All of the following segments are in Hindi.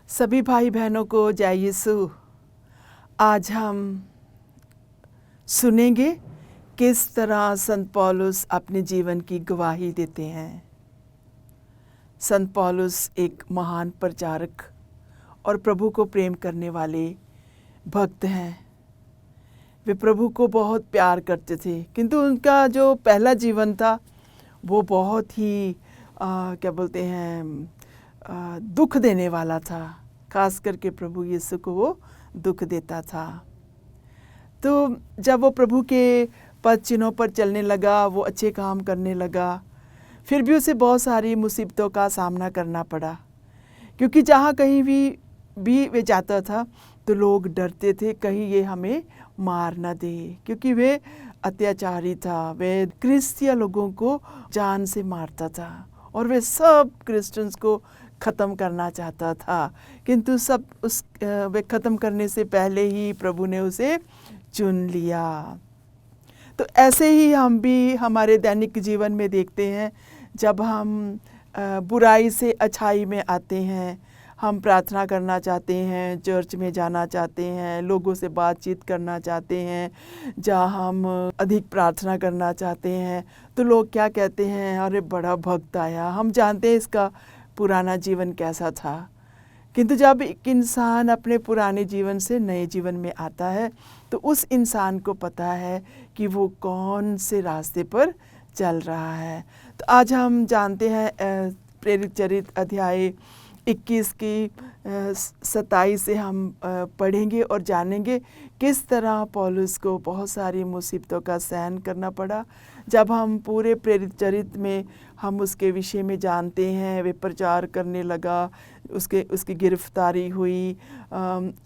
सभी भाई बहनों को जय यीशु। आज हम सुनेंगे किस तरह संत पौलुस अपने जीवन की गवाही देते हैं। संत पौलुस एक महान प्रचारक और प्रभु को प्रेम करने वाले भक्त हैं। वे प्रभु को बहुत प्यार करते थे, किंतु उनका जो पहला जीवन था वो बहुत ही दुख देने वाला था। खास करके प्रभु यीशु को वो दुख देता था। तो जब वो प्रभु के पद चिन्हों पर चलने लगा, वो अच्छे काम करने लगा, फिर भी उसे बहुत सारी मुसीबतों का सामना करना पड़ा, क्योंकि जहाँ कहीं भी वे जाता था तो लोग डरते थे कहीं ये हमें मार ना दे, क्योंकि वे अत्याचारी था। वे क्रिश्चियन लोगों को जान से मारता था और वे सब क्रिश्चियंस को ख़त्म करना चाहता था, किंतु वे ख़त्म करने से पहले ही प्रभु ने उसे चुन लिया। तो ऐसे ही हम भी हमारे दैनिक जीवन में देखते हैं, जब हम बुराई से अच्छाई में आते हैं, हम प्रार्थना करना चाहते हैं, चर्च में जाना चाहते हैं, लोगों से बातचीत करना चाहते हैं, जहाँ हम अधिक प्रार्थना करना चाहते हैं, तो लोग क्या कहते हैं, अरे बड़ा भक्त आया। हम जानते हैं इसका पुराना जीवन कैसा था, किंतु जब एक इंसान अपने पुराने जीवन से नए जीवन में आता है तो उस इंसान को पता है कि वो कौन से रास्ते पर चल रहा है। तो आज हम जानते हैं प्रेरित चरित्र अध्याय 21 की 27 से हम पढ़ेंगे और जानेंगे किस तरह पौलुस को बहुत सारी मुसीबतों का सहन करना पड़ा। जब हम पूरे प्रेरित चरित्र में हम उसके विषय में जानते हैं, वे प्रचार करने लगा, उसकी गिरफ्तारी हुई,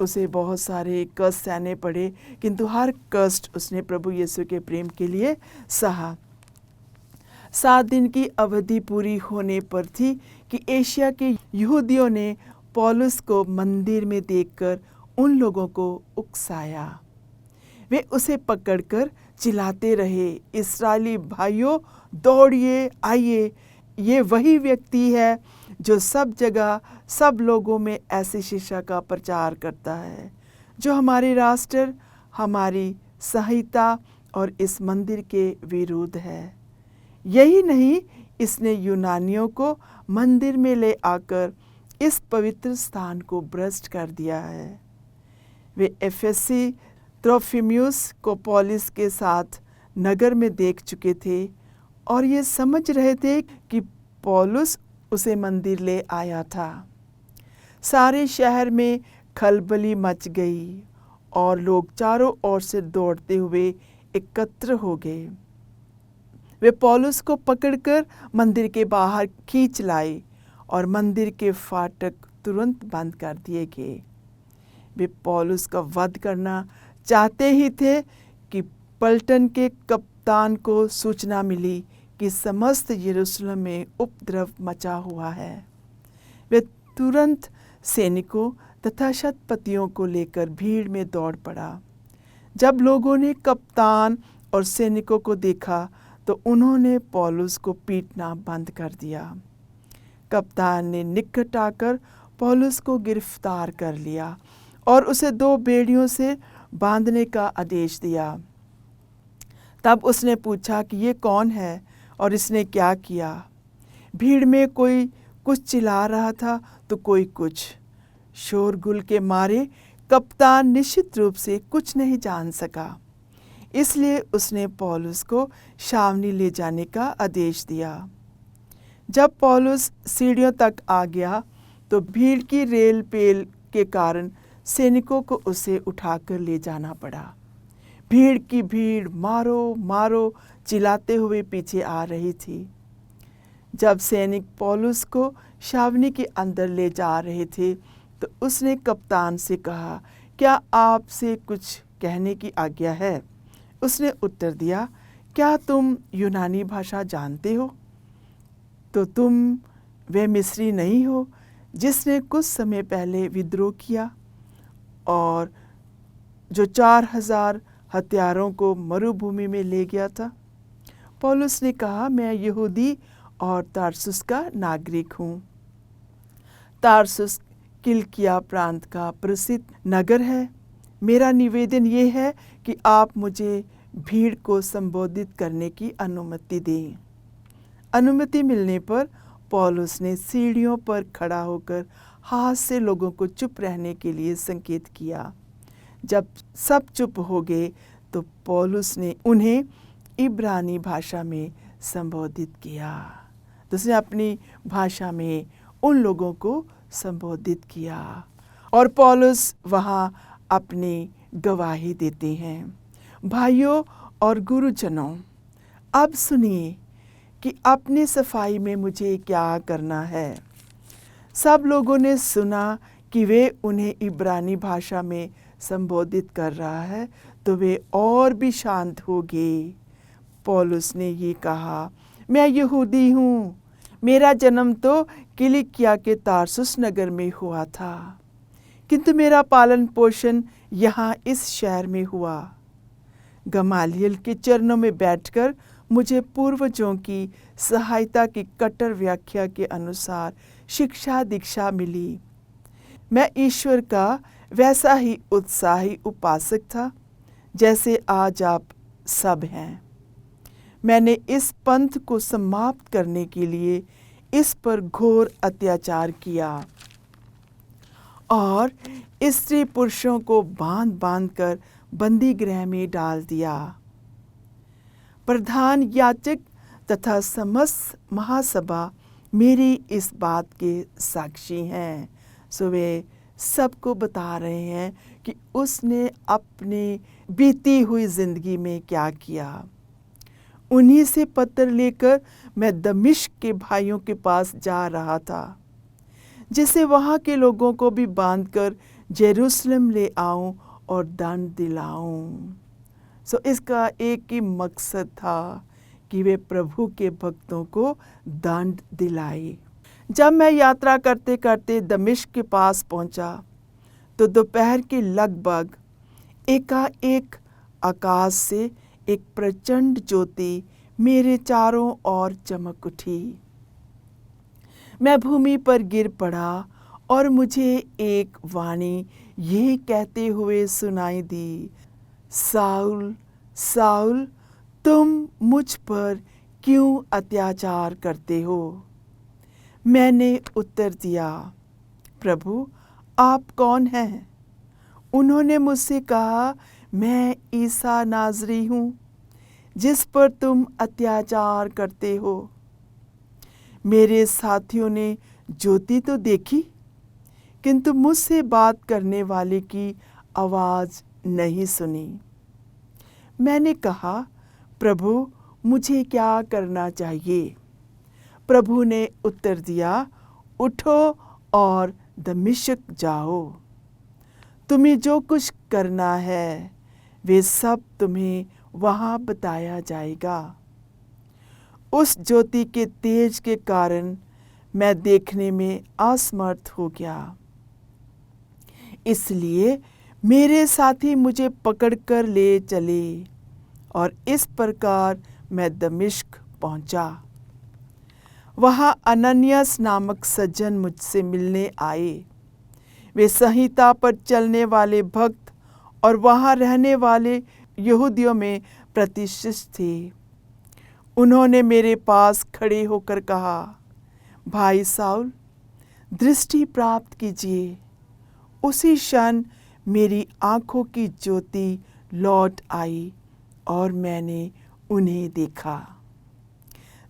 उसे बहुत सारे कष्ट सहने पड़े, किंतु हर कष्ट उसने प्रभु यीशु के प्रेम के लिए सहा। 7 दिन की अवधि पूरी होने पर थी कि एशिया के यहूदियों ने पौलुस को मंदिर में देखकर उन लोगों को उकसाया। वे उसे पकड़कर चिल्लाते रहे, इस्राएली भाइयों, दौड़िए, आइए, ये वही व्यक्ति है जो सब जगह सब लोगों में ऐसी शिक्षा का प्रचार करता है, जो हमारे राष्ट्र, हमारी संहिता और इस मंदिर के विरुद्ध है। यही नहीं, इसने यूनानियों को मंदिर में ले आकर इस पवित्र स्थान को भ्रष्ट कर दिया है। वे एफेसी त्रोफिमुस को पौलुस के साथ नगर में देख चुके थे और ये समझ रहे थे कि पौलुस उसे मंदिर ले आया था। सारे शहर में खलबली मच गई और लोग चारों ओर से दौड़ते हुए एकत्र हो गए। वे पौलुस को पकड़कर मंदिर के बाहर खींच लाए और मंदिर के फाटक तुरंत बंद कर दिए गए। वे पौलुस का वध करना चाहते ही थे कि पलटन के कप्तान को सूचना मिली कि समस्त यरूशलेम में उपद्रव मचा हुआ है। वे तुरंत सैनिकों तथा शतपतियों को लेकर भीड़ में दौड़ पड़ा। जब लोगों ने कप्तान और सैनिकों को देखा तो उन्होंने पौलुस को पीटना बंद कर दिया। कप्तान ने निकट आकर पौलुस को गिरफ्तार कर लिया और उसे 2 बेड़ियों से बांधने का आदेश दिया। तब उसने पूछा कि ये कौन है और इसने क्या किया। भीड़ में कोई कुछ चिल्ला रहा था तो कोई कुछ। शोरगुल के मारे कप्तान निश्चित रूप से कुछ नहीं जान सका, इसलिए उसने पौलुस को छावनी ले जाने का आदेश दिया। जब पौलुस सीढ़ियों तक आ गया तो भीड़ की रेल पेल के कारण सैनिकों को उसे उठाकर ले जाना पड़ा। भीड़ की भीड़ मारो मारो चिल्लाते हुए पीछे आ रही थी। जब सैनिक पौलुस को छावनी के अंदर ले जा रहे थे तो उसने कप्तान से कहा, क्या आपसे कुछ कहने की आज्ञा है? उसने उत्तर दिया, क्या तुम यूनानी भाषा जानते हो? तो तुम वे मिस्री नहीं हो जिसने कुछ समय पहले विद्रोह किया और जो 4000 हत्यारों को मरुभूमि में ले गया था? पौलुस ने कहा, मैं यहूदी और तारसुस का नागरिक हूँ। तारसुस किलिकिया प्रांत का प्रसिद्ध नगर है। मेरा निवेदन ये है कि आप मुझे भीड़ को संबोधित करने की अनुमति दें। अनुमति मिलने पर पौलुस ने सीढ़ियों पर खड़ा होकर हाथ से लोगों को चुप रहने के लिए संकेत किया। जब सब चुप हो गए तो पौलुस ने उन्हें इब्रानी भाषा में संबोधित किया। तो उसने अपनी भाषा में उन लोगों को संबोधित किया और पौलुस वहाँ अपनी गवाही देते हैं। भाइयों और गुरुजनों, अब सुनिए कि अपनी सफाई में मुझे क्या करना है। सब लोगों ने सुना कि वे उन्हें इब्रानी भाषा में संबोधित कर रहा है तो वे और भी शांत हो गए। पौलुस ने ये कहा, मैं यहूदी हूँ, मेरा जन्म तो किलिकिया के तारसुस नगर में हुआ था, किंतु मेरा पालन पोषण यहाँ इस शहर में हुआ। गमालियल के चरणों में बैठकर मुझे पूर्वजों की सहायता की कट्टर व्याख्या के अनुसार शिक्षा दीक्षा मिली। मैं ईश्वर का वैसा ही उत्साही उपासक था जैसे आज आप सब हैं। मैंने इस पंथ को समाप्त करने के लिए इस पर घोर अत्याचार किया और स्त्री पुरुषों को बांध बांध कर बंदी गृह में डाल दिया। प्रधान याजक तथा समस्त महासभा मेरी इस बात के साक्षी हैं। सो वे सबको बता रहे हैं कि उसने अपनी बीती हुई जिंदगी में क्या किया। उन्हीं से पत्र लेकर मैं दमिश्क के भाइयों के पास जा रहा था, जिससे वहाँ के लोगों को भी बांधकर जेरूसलम ले आऊं और दंड दिलाऊं। सो इसका एक ही मकसद था कि वे प्रभु के भक्तों को दंड दिलाए। जब मैं यात्रा करते करते दमिश्क के पास पहुंचा तो दोपहर के लगभग एकाएक आकाश से एक प्रचंड ज्योति मेरे चारों ओर चमक उठी। मैं भूमि पर गिर पड़ा और मुझे एक वाणी ये कहते हुए सुनाई दी, साउल साउल, तुम मुझ पर क्यों अत्याचार करते हो? मैंने उत्तर दिया, प्रभु आप कौन हैं? उन्होंने मुझसे कहा, मैं ईसा नाज़री हूँ जिस पर तुम अत्याचार करते हो। मेरे साथियों ने ज्योति तो देखी, किंतु मुझसे बात करने वाले की आवाज़ नहीं सुनी। मैंने कहा, प्रभु मुझे क्या करना चाहिए? प्रभु ने उत्तर दिया, उठो और दमिश्क जाओ। तुम्हें जो कुछ करना है वे सब तुम्हें वहाँ बताया जाएगा। उस ज्योति के तेज के कारण मैं देखने में असमर्थ हो गया, इसलिए मेरे साथी मुझे पकड़कर ले चले और इस प्रकार मैं दमिश्क पहुंचा। वहाँ अननियास नामक सज्जन मुझसे मिलने आए। वे संहिता पर चलने वाले भक्त और वहाँ रहने वाले यहूदियों में प्रतिष्ठित थे। उन्होंने मेरे पास खड़े होकर कहा, भाई साउल, दृष्टि प्राप्त कीजिए। उसी क्षण मेरी आँखों की ज्योति लौट आई और मैंने उन्हें देखा।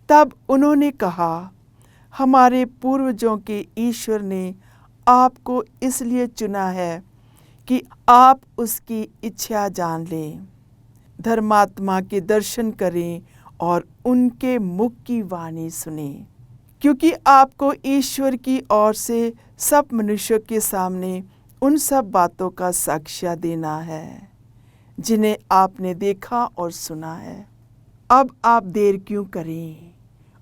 तब उन्होंने कहा, हमारे पूर्वजों के ईश्वर ने आपको इसलिए चुना है कि आप उसकी इच्छा जान लें, धर्मात्मा के दर्शन करें और उनके मुख की वाणी सुने, क्योंकि आपको ईश्वर की ओर से सब मनुष्यों के सामने उन सब बातों का साक्ष्य देना है जिन्हें आपने देखा और सुना है। अब आप देर क्यों करें?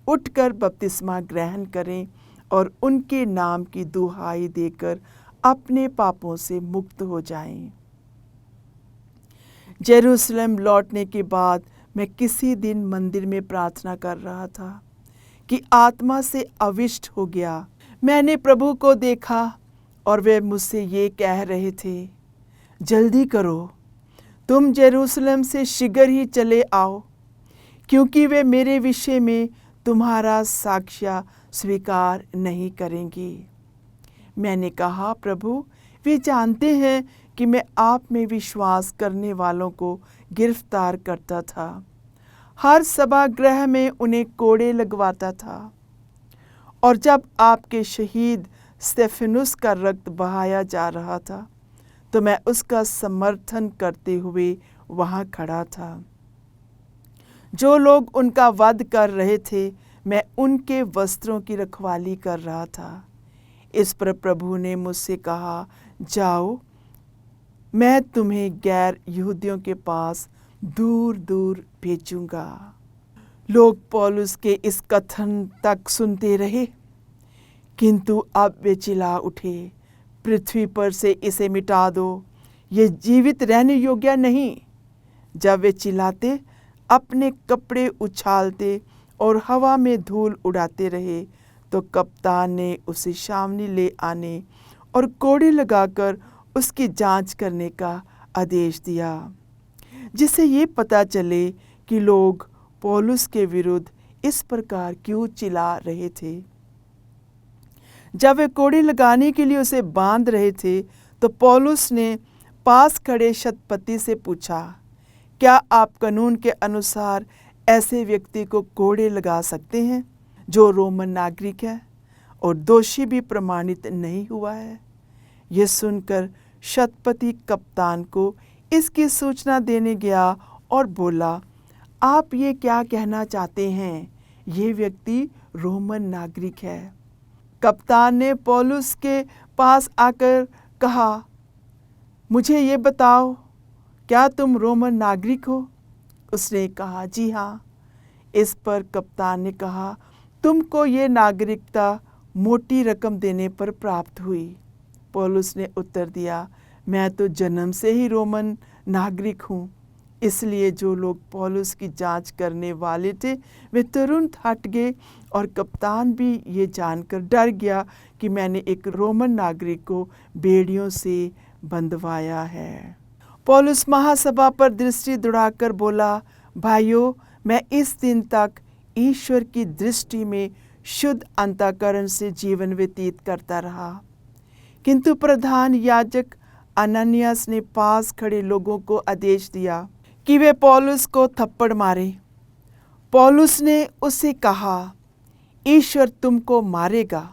उठकर बपतिस्मा ग्रहण करें और उनके नाम की दुहाई देकर अपने पापों से मुक्त हो जाएं। जेरूसलम लौटने के बाद मैं किसी दिन मंदिर में प्रार्थना कर रहा था कि आत्मा से अविष्ट हो गया। मैंने प्रभु को देखा और वे मुझसे ये कह रहे थे, जल्दी करो, तुम यरूशलेम से शीघ्र ही चले आओ, क्योंकि वे मेरे विषय में तुम्हारा साक्ष्य स्वीकार नहीं करेंगी। मैंने कहा, प्रभु, वे जानते हैं कि मैं आप में विश्वास करने वालों को गिरफ्तार करता था, हर सभागृह में उन्हें कोड़े लगवाता था, और जब आपके शहीद स्तेफनुस का रक्त बहाया जा रहा था तो मैं उसका समर्थन करते हुए वहाँ खड़ा था। जो लोग उनका वध कर रहे थे, मैं उनके वस्त्रों की रखवाली कर रहा था। इस पर प्रभु ने मुझसे कहा, जाओ, मैं तुम्हें गैर यहूदियों के पास दूर दूर भेजूंगा। लोग पौलुस के इस कथन तक सुनते रहे, किंतु अब वे चिल्ला उठे, पृथ्वी पर से इसे मिटा दो, ये जीवित रहने योग्य नहीं। जब वे चिल्लाते, अपने कपड़े उछालते और हवा में धूल उड़ाते रहे, तो कप्तान ने उसे सामने ले आने और कोड़े लगाकर उसकी जांच करने का आदेश दिया, जिससे ये पता चले कि लोग पौलुस के विरुद्ध इस प्रकार क्यों चिल्ला रहे थे। जब वे कोड़े लगाने के लिए उसे बांध रहे थे, तो पौलुस ने पास खड़े शतपति से पूछा, क्या आप कानून के अनुसार ऐसे व्यक्ति को कोड़े लगा सकते हैं जो रोमन नागरिक है और दोषी भी प्रमाणित नहीं हुआ है? यह सुनकर शतपति कप्तान को इसकी सूचना देने गया और बोला, आप ये क्या कहना चाहते हैं? ये व्यक्ति रोमन नागरिक है। कप्तान ने पौलुस के पास आकर कहा, मुझे ये बताओ, क्या तुम रोमन नागरिक हो? उसने कहा, जी हाँ। इस पर कप्तान ने कहा, तुमको ये नागरिकता मोटी रकम देने पर प्राप्त हुई। पौलुस ने उत्तर दिया, मैं तो जन्म से ही रोमन नागरिक हूँ। इसलिए जो लोग पौलुस की जांच करने वाले थे, वे तुरंत हट गए, और कप्तान भी ये जानकर डर गया कि मैंने एक रोमन नागरिक को बेड़ियों से बंधवाया है। पौलुस महासभा पर दृष्टि दौड़ाकर बोला, भाइयों, मैं इस दिन तक ईश्वर की दृष्टि में शुद्ध अंतःकरण से जीवन व्यतीत करता रहा, किंतु प्रधान याजक अननियास ने पास खड़े लोगों को आदेश दिया कि वे पौलुस को थप्पड़ मारे। पौलुस ने उससे कहा, ईश्वर तुमको मारेगा,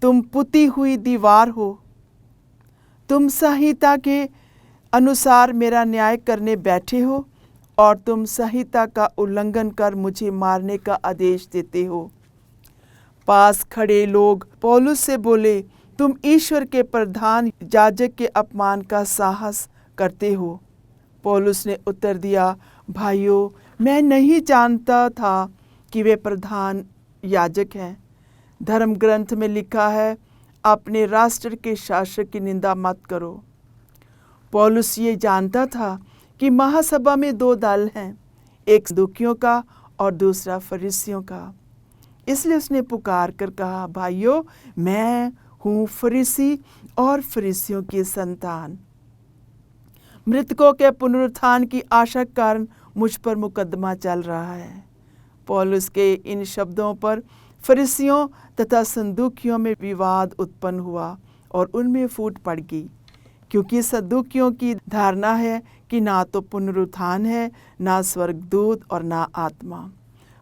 तुम पुती हुई दीवार हो, तुम संहिता के अनुसार मेरा न्याय करने बैठे हो और तुम संहिता का उल्लंघन कर मुझे मारने का आदेश देते हो। पास खड़े लोग पौलुस से बोले, तुम ईश्वर के प्रधान याजक के अपमान का साहस करते हो। पौलुस ने उत्तर दिया, भाइयों, मैं नहीं जानता था कि वे प्रधान याजक हैं। धर्म ग्रंथ में लिखा है, अपने राष्ट्र के शासक की निंदा मत करो। पौलुस ये जानता था कि महासभा में दो दल हैं, एक सदूकियों का और दूसरा फरीसियों का। इसलिए उसने पुकार कर कहा, भाइयों, मैं हूँ फरीसी और फरीसियों की संतान। मृतकों के पुनरुत्थान की आशा के कारण मुझ पर मुकदमा चल रहा है। पौलुस के इन शब्दों पर फरीसियों तथा सदूकियों में विवाद उत्पन्न हुआ और उनमें फूट पड़ गई, क्योंकि सदूकियों की धारणा है कि ना तो पुनरुत्थान है, ना स्वर्गदूत और ना आत्मा,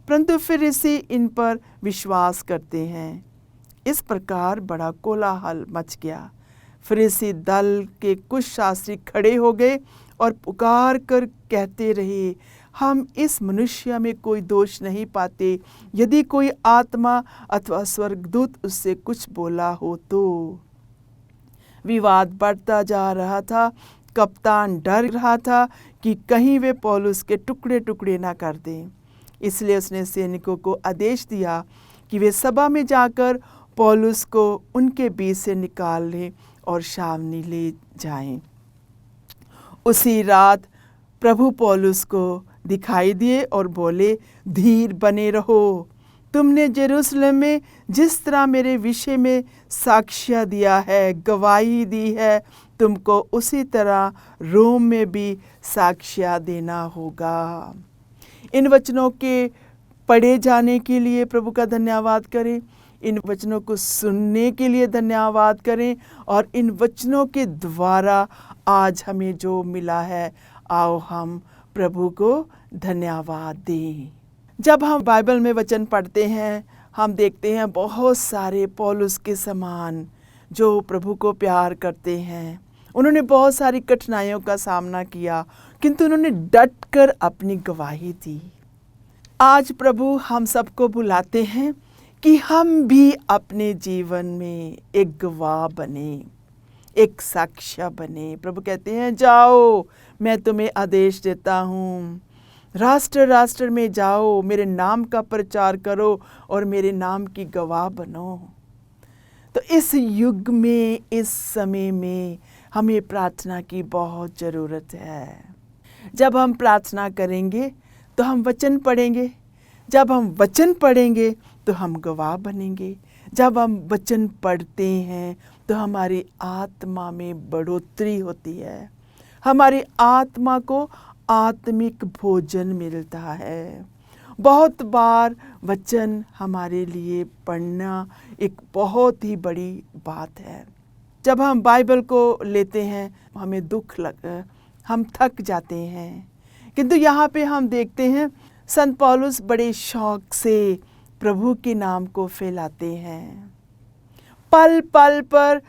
परंतु फरीसी इन पर विश्वास करते हैं। इस प्रकार बड़ा कोलाहल मच गया। फरीसी दल के कुछ शास्त्री खड़े हो गए और पुकार कर कहते रहे, हम इस मनुष्य में कोई दोष नहीं पाते। यदि कोई आत्मा अथवा स्वर्गदूत उससे कुछ बोला हो तो। विवाद बढ़ता जा रहा था। कप्तान डर रहा था कि कहीं वे पौलुस के टुकड़े टुकड़े ना कर दें। इसलिए उसने सैनिकों को आदेश दिया कि वे सभा में जाकर पौलुस को उनके बीच से निकाल लें और सामने ले जाएं। उसी रात प्रभु पौलुस को दिखाई दिए और बोले, धीर बने रहो, तुमने यरूशलेम में जिस तरह मेरे विषय में साक्ष्य दिया है, गवाही दी है, तुमको उसी तरह रोम में भी साक्ष्य देना होगा। इन वचनों के पढ़े जाने के लिए प्रभु का धन्यवाद करें, इन वचनों को सुनने के लिए धन्यवाद करें, और इन वचनों के द्वारा आज हमें जो मिला है, आओ हम प्रभु को धन्यवाद दें। जब हम बाइबल में वचन पढ़ते हैं, हम देखते हैं बहुत सारे पौलुस के समान जो प्रभु को प्यार करते हैं। उन्होंने बहुत सारी कठिनाइयों का सामना किया, किंतु उन्होंने डट कर अपनी गवाही दी। आज प्रभु हम सबको बुलाते हैं कि हम भी अपने जीवन में एक गवाह बने, एक साक्ष्य बने। प्रभु कहते हैं, जाओ, मैं तुम्हें आदेश देता हूँ, राष्ट्र राष्ट्र में जाओ, मेरे नाम का प्रचार करो और मेरे नाम की गवाह बनो। तो इस युग में, इस समय में हमें प्रार्थना की बहुत ज़रूरत है। जब हम प्रार्थना करेंगे तो हम वचन पढ़ेंगे, जब हम वचन पढ़ेंगे तो हम गवाह बनेंगे। जब हम वचन पढ़ते हैं तो हमारी आत्मा में बढ़ोतरी होती है, हमारी आत्मा को आत्मिक भोजन मिलता है। बहुत बार वचन हमारे लिए पढ़ना एक बहुत ही बड़ी बात है। जब हम बाइबल को लेते हैं हमें दुख हम थक जाते हैं, किंतु यहाँ पे हम देखते हैं संत पौलुस बड़े शौक से प्रभु के नाम को फैलाते हैं। पल पल पर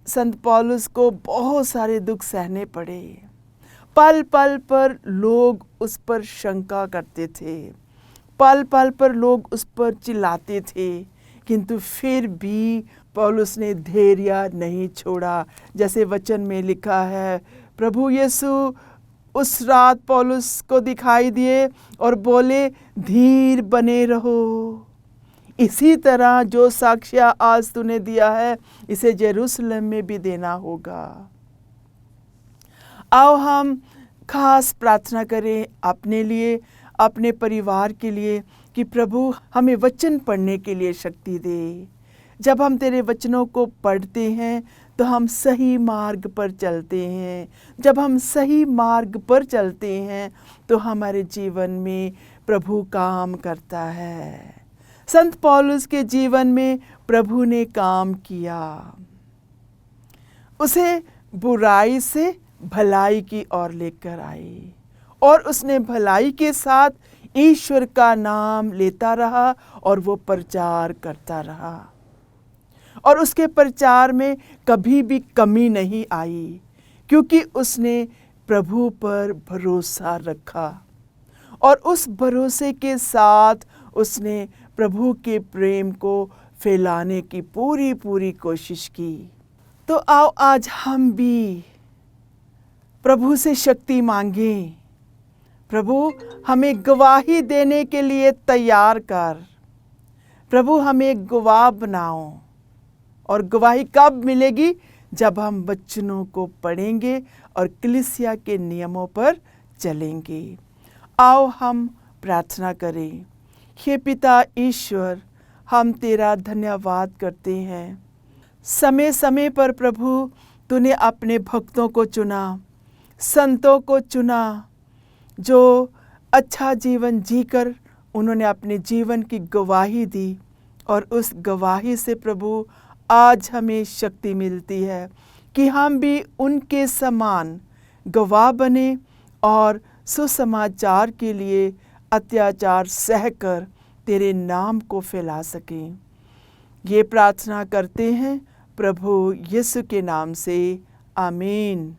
संत पौलुस को बहुत सारे दुख सहने पड़े, पल पल पर लोग उस पर शंका करते थे, पल पल पर लोग उस पर चिल्लाते थे, किंतु फिर भी पौलुस ने धैर्य नहीं छोड़ा। जैसे वचन में लिखा है, प्रभु यीशु उस रात पौलुस को दिखाई दिए और बोले, धीर बने रहो। इसी तरह जो साक्ष्य आज तूने दिया है, इसे यरूशलेम में भी देना होगा। आओ हम खास प्रार्थना करें अपने लिए, अपने परिवार के लिए, कि प्रभु हमें वचन पढ़ने के लिए शक्ति दे। जब हम तेरे वचनों को पढ़ते हैं तो हम सही मार्ग पर चलते हैं। जब हम सही मार्ग पर चलते हैं तो हमारे जीवन में प्रभु काम करता है। संत पौलुस के जीवन में प्रभु ने काम किया, उसे बुराई से भलाई की ओर लेकर आए, और उसने भलाई के साथ ईश्वर का नाम लेता रहा और वो प्रचार करता रहा, और उसके प्रचार में कभी भी कमी नहीं आई, क्योंकि उसने प्रभु पर भरोसा रखा और उस भरोसे के साथ उसने प्रभु के प्रेम को फैलाने की पूरी कोशिश की। तो आओ आज हम भी प्रभु से शक्ति मांगें। प्रभु हमें गवाही देने के लिए तैयार कर, प्रभु हमें गवाह बनाओ। और गवाही कब मिलेगी? जब हम वचनों को पढ़ेंगे और कलीसिया के नियमों पर चलेंगे। आओ हम प्रार्थना करें। हे पिता ईश्वर, हम तेरा धन्यवाद करते हैं। समय समय पर प्रभु तूने अपने भक्तों को चुना, संतों को चुना, जो अच्छा जीवन जीकर उन्होंने अपने जीवन की गवाही दी, और उस गवाही से प्रभु आज हमें शक्ति मिलती है कि हम भी उनके समान गवाह बने और सुसमाचार के लिए अत्याचार सहकर तेरे नाम को फैला सकें। ये प्रार्थना करते हैं प्रभु यीशु के नाम से, आमीन।